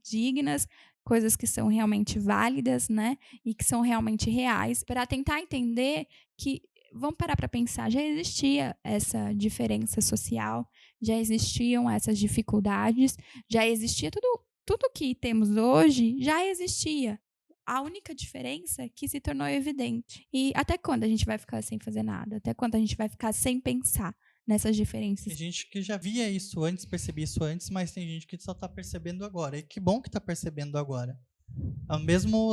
C: dignas, coisas que são realmente válidas, né, e que são realmente reais, para tentar entender que, vamos parar para pensar, já existia essa diferença social, já existiam essas dificuldades, já existia tudo que temos hoje já existia. A única diferença é que se tornou evidente. E até quando a gente vai ficar sem fazer nada? Até quando a gente vai ficar sem pensar nessas diferenças?
A: Tem gente que já via isso antes, percebia isso antes, mas tem gente que só está percebendo agora. E que bom que está percebendo agora.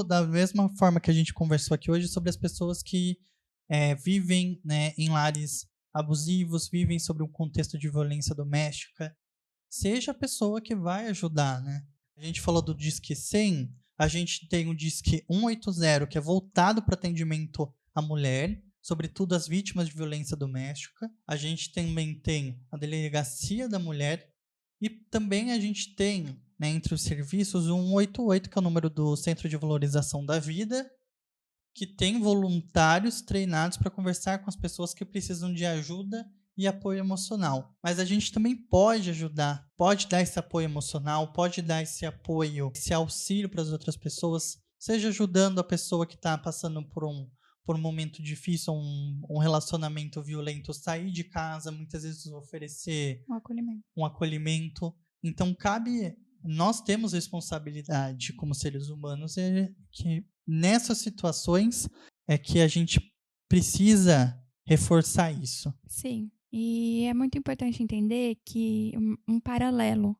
A: Da mesma forma que a gente conversou aqui hoje sobre as pessoas que vivem, né, em lares abusivos, vivem sobre um contexto de violência doméstica, seja a pessoa que vai ajudar, né? A gente falou do Disque 100, a gente tem o Disque 180, que é voltado para atendimento à mulher, sobretudo as vítimas de violência doméstica. A gente também tem a Delegacia da Mulher e também a gente tem, né, entre os serviços, o 188, que é o número do Centro de Valorização da Vida, que tem voluntários treinados para conversar com as pessoas que precisam de ajuda e apoio emocional. Mas a gente também pode ajudar, pode dar esse apoio emocional, pode dar esse apoio, esse auxílio para as outras pessoas, seja ajudando a pessoa que está passando por um momento difícil, um relacionamento violento, sair de casa, muitas vezes oferecer um acolhimento. Então, nós temos responsabilidade como seres humanos, que nessas situações é que a gente precisa reforçar isso.
C: Sim, e é muito importante entender que um paralelo,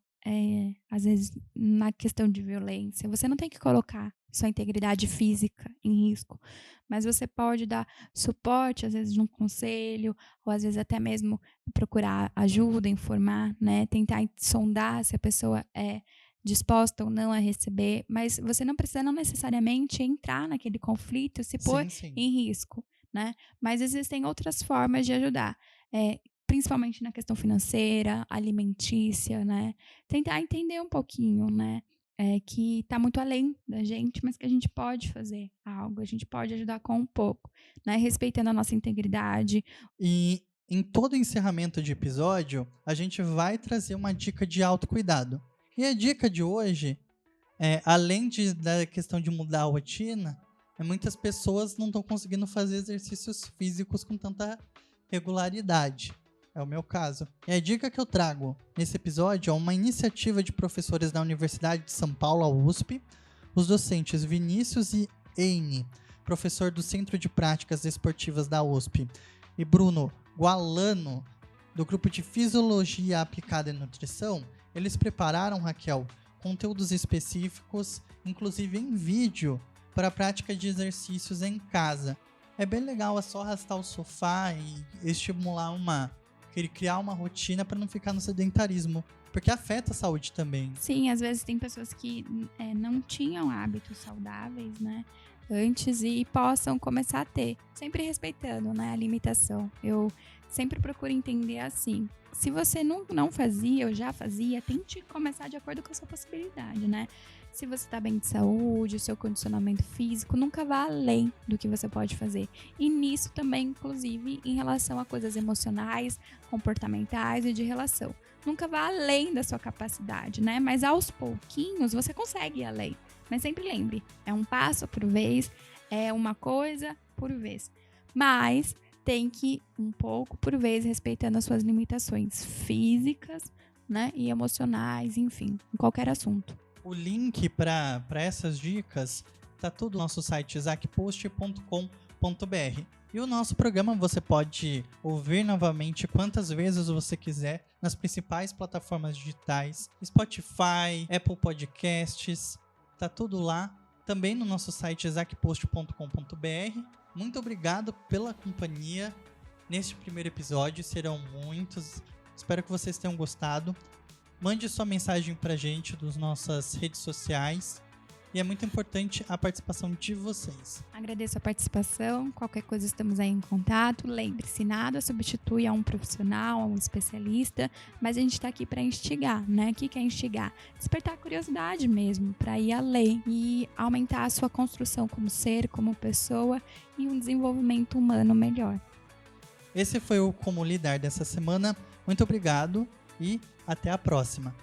C: às vezes, na questão de violência, você não tem que colocar sua integridade física em risco, mas você pode dar suporte, às vezes, de um conselho, ou às vezes até mesmo procurar ajuda, informar, né, tentar sondar se a pessoa é disposta ou não a receber, mas você não precisa não necessariamente entrar naquele conflito, se pôr
A: Sim.
C: em risco, né? Mas existem outras formas de ajudar, principalmente na questão financeira, alimentícia, né? Tentar entender um pouquinho, né? Que está muito além da gente, mas que a gente pode fazer algo, a gente pode ajudar com um pouco, né? Respeitando a nossa integridade.
A: E em todo encerramento de episódio, a gente vai trazer uma dica de autocuidado. E a dica de hoje, além da questão de mudar a rotina, muitas pessoas não estão conseguindo fazer exercícios físicos com tanta regularidade. É o meu caso. E a dica que eu trago nesse episódio é uma iniciativa de professores da Universidade de São Paulo, a USP, os docentes Vinícius e Eine, professor do Centro de Práticas Esportivas da USP, e Bruno Gualano, do grupo de Fisiologia Aplicada e Nutrição. Eles prepararam, Raquel, conteúdos específicos, inclusive em vídeo, para a prática de exercícios em casa. É bem legal, é só arrastar o sofá e estimular criar uma rotina para não ficar no sedentarismo, porque afeta a saúde também.
C: Sim, às vezes tem pessoas que não tinham hábitos saudáveis, né, antes e possam começar a ter, sempre respeitando, né, a limitação. Eu sempre procuro entender assim, se você não fazia ou já fazia, tente começar de acordo com a sua possibilidade, né? Se você está bem de saúde, o seu condicionamento físico, nunca vá além do que você pode fazer. E nisso também, inclusive, em relação a coisas emocionais, comportamentais e de relação. Nunca vá além da sua capacidade, né? Mas aos pouquinhos você consegue ir além. Mas sempre lembre, é um passo por vez, é uma coisa por vez. Mas tem que ir um pouco por vez, respeitando as suas limitações físicas, né? E emocionais, enfim, em qualquer assunto.
A: O link para essas dicas tá tudo no nosso site isacpost.com.br. E o nosso programa você pode ouvir novamente quantas vezes você quiser nas principais plataformas digitais, Spotify, Apple Podcasts, tá tudo lá. Também no nosso site isacpost.com.br. Muito obrigado pela companhia neste primeiro episódio, serão muitos. Espero que vocês tenham gostado. Mande sua mensagem pra gente nas nossas redes sociais. E é muito importante a participação de vocês.
C: Agradeço a participação. Qualquer coisa estamos aí em contato. Lembre-se, nada substitui a um profissional, a um especialista. Mas a gente está aqui para instigar, né? O que é instigar? Despertar a curiosidade mesmo, para ir além e aumentar a sua construção como ser, como pessoa e um desenvolvimento humano melhor.
A: Esse foi o Como Lidar dessa semana. Muito obrigado e até a próxima.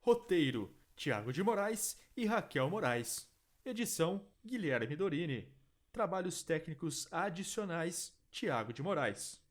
B: Roteiro: Tiago de Moraes e Raquel Moraes. Edição: Guilherme Dorini. Trabalhos técnicos adicionais: Tiago de Moraes.